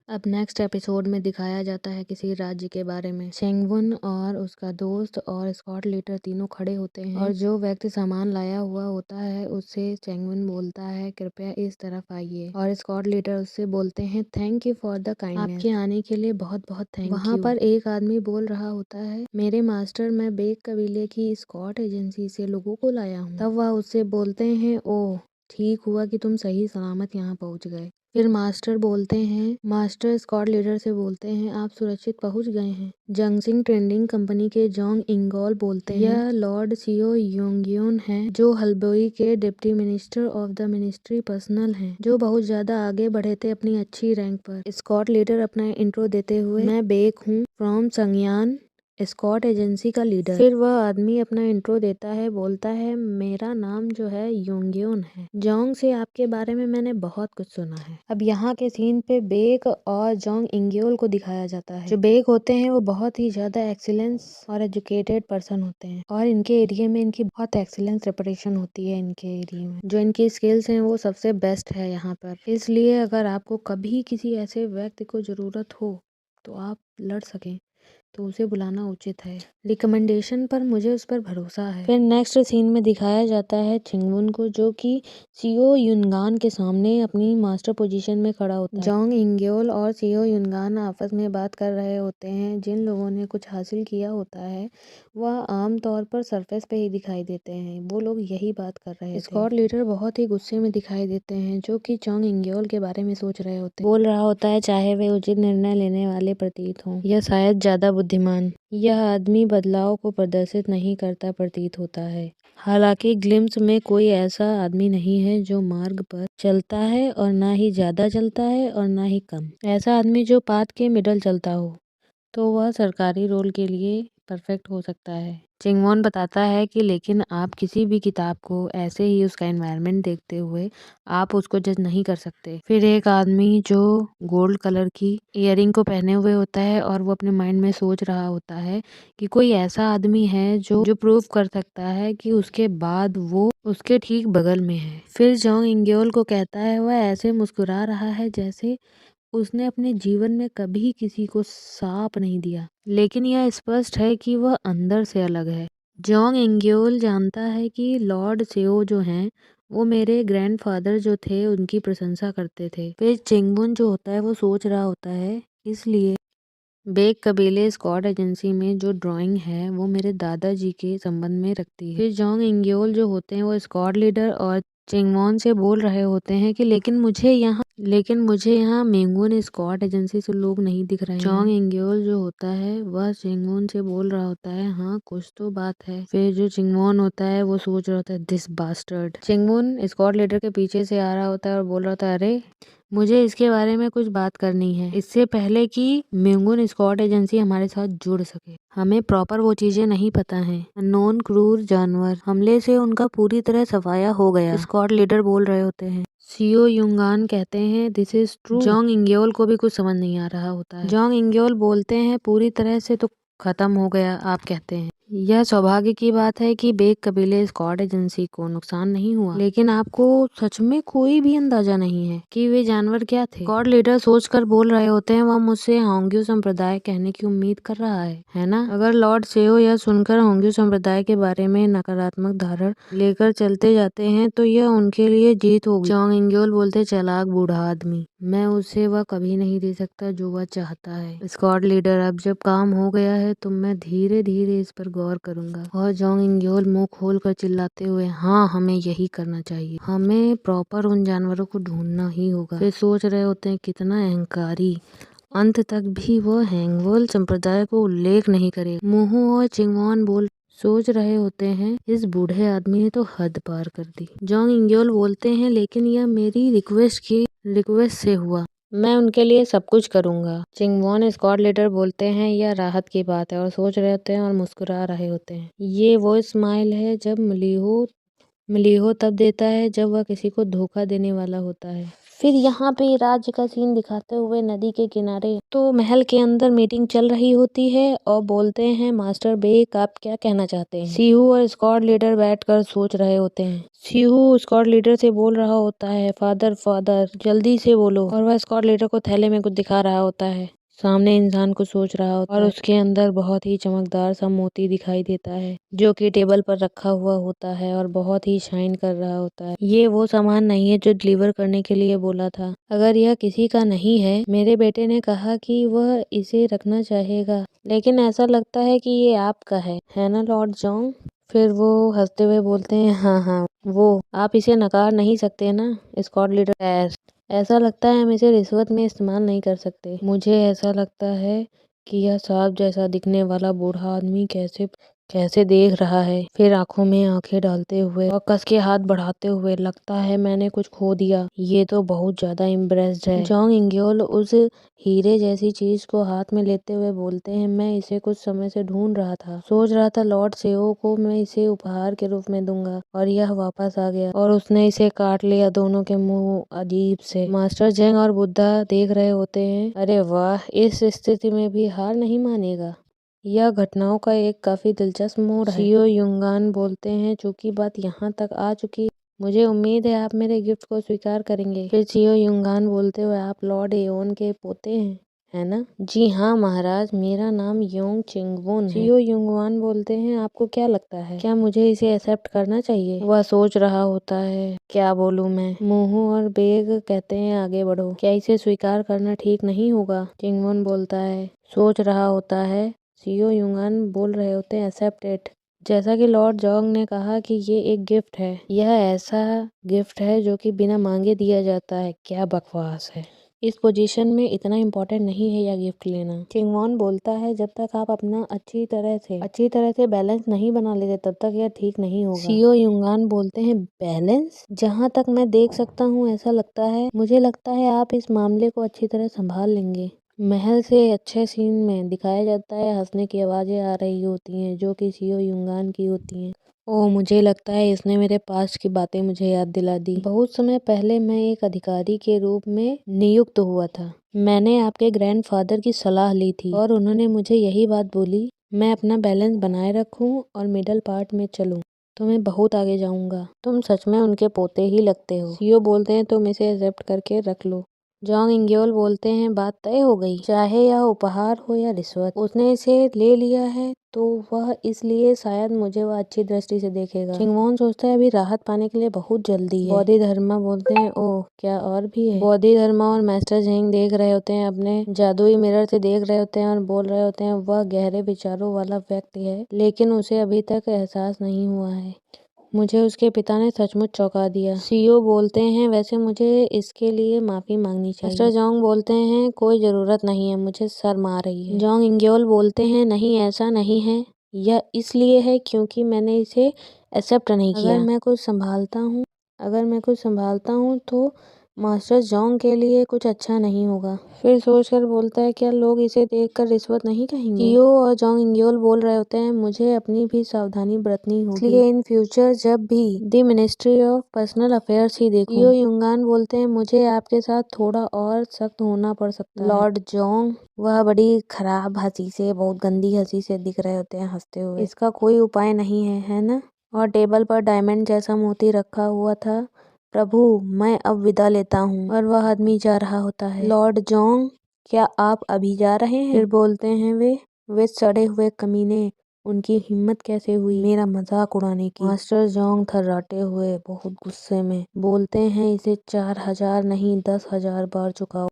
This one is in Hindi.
अब नेक्स्ट एपिसोड में दिखाया जाता है किसी राज्य के बारे में। चेंगवुन और उसका दोस्त और स्कॉट लीडर तीनों खड़े होते हैं और जो व्यक्ति सामान लाया हुआ होता है उससे चेंगवुन बोलता है कृपया इस तरफ आइए, और स्कॉट लीडर उससे बोलते हैं thank you for the kindness, आपके आने के लिए बहुत बहुत थैंक यू। वहाँ पर एक आदमी बोल रहा होता है मेरे मास्टर, मैं बेक कबीले की स्कॉट एजेंसी से लोगों को लाया हूँ। तब वह उससे बोलते हैं ओह ठीक हुआ कि तुम सही सलामत यहाँ पहुँच गए। फिर मास्टर स्कॉट लीडर से बोलते हैं आप सुरक्षित पहुंच गए हैं। जंगसिंग ट्रेडिंग कंपनी के जोंग इंगोल बोलते हैं यह लॉर्ड सियो योंगयोन हैं जो हल्बोई के deputy minister of the ministry personal हैं, जो बहुत ज्यादा आगे बढ़े थे अपनी अच्छी रैंक पर। स्कॉट लीडर अपना इंट्रो देते हुए मैं बेक हूँ फ्रॉम संगयान स्कॉट एजेंसी का लीडर। फिर वह आदमी अपना इंट्रो देता है, बोलता है मेरा नाम जो है योंगयोन है। जोंग से आपके बारे में मैंने बहुत कुछ सुना है। अब यहाँ के सीन पे बेक और जोंग इंग्योल को दिखाया जाता है। जो बेक होते हैं वो बहुत ही ज्यादा एक्सीलेंस और एजुकेटेड पर्सन होते हैं और इनके एरिया में इनकी बहुत एक्सीलेंस रेपुटेशन होती है। इनके एरिया में जो इनकी स्किल्स हैं वो सबसे बेस्ट है यहाँ पर। इसलिए अगर आपको कभी किसी ऐसे व्यक्ति को जरूरत हो तो आप लड़ सकें तो उसे बुलाना उचित है। रिकमेंडेशन पर मुझे उस पर भरोसा है। फिर नेक्स्ट सीन में दिखाया जाता है चिंगवुन को जो कि सीओ युनगान के सामने अपनी मास्टर पोजीशन में खड़ा होता है। जोंग इंग्योल और सीओ युनगान आपस में बात कर रहे होते हैं। जिन लोगों ने कुछ हासिल किया होता है वह आमतौर पर सरफेस पे ही दिखाई देते हैं। वो लोग यही बात कर रहे थे। स्कॉट लीडर बहुत ही गुस्से में दिखाई देते हैं जो कि जोंग इंग्योल के बारे में सोच रहे होते हैं। बोल रहा होता है चाहे वे उचित निर्णय लेने वाले प्रतीत हों या शायद ज्यादा बुद्धिमान, यह आदमी बदलाव को प्रदर्शित नहीं करता प्रतीत होता है। हालांकि ग्लिम्स में कोई ऐसा आदमी नहीं है जो मार्ग पर चलता है और ना ही ज्यादा चलता है और ना ही कम। ऐसा आदमी जो पाथ के मिडल चलता हो तो वह सरकारी रोल के लिए परफेक्ट हो सकता है। चिंगवॉन बताता है कि लेकिन आप किसी भी किताब को ऐसे ही उसका एनवायरनमेंट देखते हुए आप उसको जज नहीं कर सकते। फिर एक आदमी जो गोल्ड कलर की इयररिंग को पहने हुए होता है और वो अपने माइंड में सोच रहा होता है कि कोई ऐसा आदमी है जो प्रूव कर सकता है कि उसके बाद वो उसके ठीक बगल में है। फिर जोंग इंग्योल को कहता है वह ऐसे मुस्कुरा रहा है जैसे उसने अपने जीवन में कभी किसी को साप नहीं दिया, लेकिन यह स्पष्ट है कि वह अंदर से अलग है। जोंग इंग्योल जानता है कि लॉर्ड सेओ जो हैं वो मेरे ग्रैंडफादर जो थे उनकी प्रशंसा करते थे। फिर चिंगबुन जो होता है वो सोच रहा होता है इसलिए बेक कबीले स्कॉट एजेंसी में जो ड्राइंग है वो मेरे दादाजी के संबंध में रखती है। फिर जोंग इंग्योल जो होते हैं वो स्कॉट लीडर और चिंगवॉन से बोल रहे होते हैं कि लेकिन मुझे यहाँ मेंगुन स्कॉट एजेंसी से लोग नहीं दिख रहे हैं। जोंग इंग्योल जो होता है वह चिंगवॉन से बोल रहा होता है हाँ कुछ तो बात है। फिर जो चिंगवॉन होता है वो सोच रहा होता है दिस बास्टर्ड। चिंगवॉन स्कॉट लीडर के पीछे से आ रहा होता है और बोल रहा होता है अरे मुझे इसके बारे में कुछ बात करनी है इससे पहले कि मेंगुन स्कॉट एजेंसी हमारे साथ जुड़ सके। हमें प्रॉपर वो चीजें नहीं पता हैं। अननोन क्रूर जानवर हमले से उनका पूरी तरह सफाया हो गया, स्कॉट लीडर बोल रहे होते हैं। सीओ युंगान कहते हैं दिस इज ट्रू। जोंग इंग्योल को भी कुछ समझ नहीं आ रहा होता है। जोंग इंग्योल बोलते हैं पूरी तरह से तो खत्म हो गया। आप कहते हैं यह सौभाग्य की बात है कि बेक कबीले स्कॉट एजेंसी को नुकसान नहीं हुआ, लेकिन आपको सच में कोई भी अंदाजा नहीं है कि वे जानवर क्या थे। स्कॉट लीडर सोचकर बोल रहे होते हैं वह मुझसे होंग्यू संप्रदाय कहने की उम्मीद कर रहा है ना। अगर लॉर्ड सेओ यह सुनकर होंग्यू संप्रदाय के बारे में नकारात्मक धारणा लेकर चलते जाते हैं तो यह उनके लिए जीत होगी। जोंग इंग्योल बोलते चालाक बूढ़ा आदमी, मैं उसे वह कभी नहीं दे सकता जो वह चाहता है। स्कॉट लीडर अब जब काम हो गया है तो मैं धीरे धीरे इस पर गौर करूंगा। और जोंग इंग्योल मुंह खोल कर चिल्लाते हुए हाँ हमें यही करना चाहिए, हमें प्रॉपर उन जानवरों को ढूंढना ही होगा। फिर सोच रहे होते हैं कितना अहंकारी, अंत तक भी वह हैंगवोल संप्रदाय को उल्लेख नहीं करे। मुहू और चिंगवॉन बोल सोच रहे होते हैं इस बूढ़े आदमी ने तो हद पार कर दी। जोंग इंग्योल बोलते हैं लेकिन यह मेरी रिक्वेस्ट से हुआ, मैं उनके लिए सब कुछ करूंगा। चिंगवॉन स्कॉट लीडर बोलते हैं यह राहत की बात है और सोच रहे होते हैं और मुस्कुरा रहे होते हैं। ये वो स्माइल है जब मलीहो तब देता है जब वह किसी को धोखा देने वाला होता है। फिर यहाँ पे राज्य का सीन दिखाते हुए नदी के किनारे तो महल के अंदर मीटिंग चल रही होती है और बोलते हैं मास्टर बेक आप क्या कहना चाहते हैं। सीहू और स्क्वाड लीडर बैठकर सोच रहे होते हैं। सीहू स्क्वाड लीडर से बोल रहा होता है फादर फादर जल्दी से बोलो, और वह स्क्वाड लीडर को थैले में कुछ दिखा रहा होता है। सामने इंसान को सोच रहा होता है और उसके अंदर बहुत ही चमकदार सा मोती दिखाई देता है जो कि टेबल पर रखा हुआ होता है और बहुत ही शाइन कर रहा होता है। ये वो सामान नहीं है जो डिलीवर करने के लिए बोला था। अगर यह किसी का नहीं है, मेरे बेटे ने कहा कि वह इसे रखना चाहेगा, लेकिन ऐसा लगता है कि ये आपका है ना लॉर्ड जॉन्ग। फिर वो हंसते हुए बोलते हैं हाँ हाँ वो आप इसे नकार नहीं सकते ना स्क्वाड लीडर। ऐसा लगता है हम इसे रिश्वत में इस्तेमाल नहीं कर सकते। मुझे ऐसा लगता है कि यह सांप जैसा दिखने वाला बूढ़ा आदमी कैसे कैसे देख रहा है, फिर आंखों में आंखें डालते हुए और कस के हाथ बढ़ाते हुए, लगता है मैंने कुछ खो दिया। ये तो बहुत ज्यादा इम्प्रेस्ड है। जॉन्ग इंग्योल उस हीरे जैसी चीज को हाथ में लेते हुए बोलते हैं मैं इसे कुछ समय से ढूंढ रहा था, सोच रहा था लॉर्ड सेओ को मैं इसे उपहार के रूप में दूंगा और यह वापस आ गया और उसने इसे काट लिया। दोनों के मुंह अजीब से मास्टर जेंग और बुद्धा देख रहे होते हैं। अरे वाह, इस स्थिति में भी हार नहीं मानेगा। यह घटनाओं का एक काफी दिलचस्प मोड़ है। सियो युंगान बोलते हैं चूंकि बात यहाँ तक आ चुकी है, मुझे उम्मीद है आप मेरे गिफ्ट को स्वीकार करेंगे। फिर सियो युंगान बोलते हुए आप लॉर्ड एओन के पोते हैं है ना? जी हाँ महाराज, मेरा नाम योंग चिंगवुन है। सियो युंगवान बोलते हैं आपको क्या लगता है, क्या मुझे इसे एक्सेप्ट करना चाहिए? वह सोच रहा होता है क्या बोलूं मैं। मुहू और बेग कहते हैं आगे बढ़ो, क्या इसे स्वीकार करना ठीक नहीं होगा? चिंगवुन बोलता है सोच रहा होता है। सियो युंगान बोल रहे होते हैं एक्सेप्ट इट। जैसा कि लॉर्ड जॉन्ग ने कहा कि ये एक गिफ्ट है, यह ऐसा गिफ्ट है जो कि बिना मांगे दिया जाता है। क्या बकवास है, इस पोजीशन में इतना इम्पोर्टेंट नहीं है यह गिफ्ट लेना। चिंगवॉन बोलता है जब तक आप अपना अच्छी तरह से बैलेंस नहीं बना लेते तब तक यह ठीक नहीं होगा। सियो युंगान बोलते हैं बैलेंस? जहाँ तक मैं देख सकता हूँ ऐसा लगता है, मुझे लगता है आप इस मामले को अच्छी तरह संभाल लेंगे। महल से अच्छे सीन में दिखाया जाता है हंसने की आवाजें आ रही होती हैं जो कि सियो युंगान की होती हैं। ओह मुझे लगता है इसने मेरे पास्ट की बातें मुझे याद दिला दी। बहुत समय पहले मैं एक अधिकारी के रूप में नियुक्त हुआ था। मैंने आपके ग्रैंडफादर की सलाह ली थी और उन्होंने मुझे यही बात बोली, मैं अपना बैलेंस बनाए रखूं और मिडल पार्ट में चलूं तो मैं बहुत आगे जाऊंगा। तुम सच में उनके पोते ही लगते हो। सीओ बोलते हैं तुम इसे एक्सेप्ट करके रख लो। जॉन्ग इंग्योल बोलते हैं बात तय हो गई, चाहे यह उपहार हो या रिश्वत, उसने इसे ले लिया है तो वह इसलिए शायद मुझे वह अच्छी दृष्टि से देखेगा। चिंगवॉन सोचता है अभी राहत पाने के लिए बहुत जल्दी है। बौद्धि धर्मा बोलते हैं ओह क्या और भी है? बौद्धि धर्मा और मास्टर जेंग देख रहे होते हैं, अपने जादुई मिरर से देख रहे होते हैं और बोल रहे होते हैं वह गहरे विचारों वाला व्यक्ति है लेकिन उसे अभी तक एहसास नहीं हुआ है। मुझे उसके पिता ने सचमुच चौंका दिया। सीओ बोलते हैं वैसे मुझे इसके लिए माफी मांगनी चाहिए। मिस्टर जोंग बोलते हैं कोई जरूरत नहीं है, मुझे शर्म आ रही है। जोंग इंग्योल बोलते हैं नहीं ऐसा नहीं है, यह इसलिए है क्योंकि मैंने इसे एक्सेप्ट नहीं किया। अगर मैं कुछ संभालता हूँ तो मास्टर जोंग के लिए कुछ अच्छा नहीं होगा। फिर सोचकर बोलता है क्या लोग इसे देखकर रिश्वत नहीं कहेंगे? सीओ और जोंग इंग्योल बोल रहे होते हैं मुझे अपनी भी सावधानी बरतनी होगी, इसलिए इन फ्यूचर जब भी the ministry of personal affairs ही देखूं। सीओ युंगान बोलते हैं मुझे आपके साथ थोड़ा और सख्त होना पड़ सकता है। लॉर्ड जोंग वह बड़ी खराब हंसी से, बहुत गंदी हंसी से दिख रहे होते हैं हंसते हुए। इसका कोई उपाय नहीं है ना? और टेबल पर डायमंड जैसा मोती रखा हुआ था। प्रभु मैं अब विदा लेता हूँ। और वह आदमी जा रहा होता है। लॉर्ड जोंग क्या आप अभी जा रहे हैं? फिर बोलते हैं वे सड़े हुए कमीने, उनकी हिम्मत कैसे हुई मेरा मजाक उड़ाने की। मास्टर जोंग थर्राते हुए बहुत गुस्से में बोलते हैं इसे 4000 नहीं 10,000 बार चुकाओ।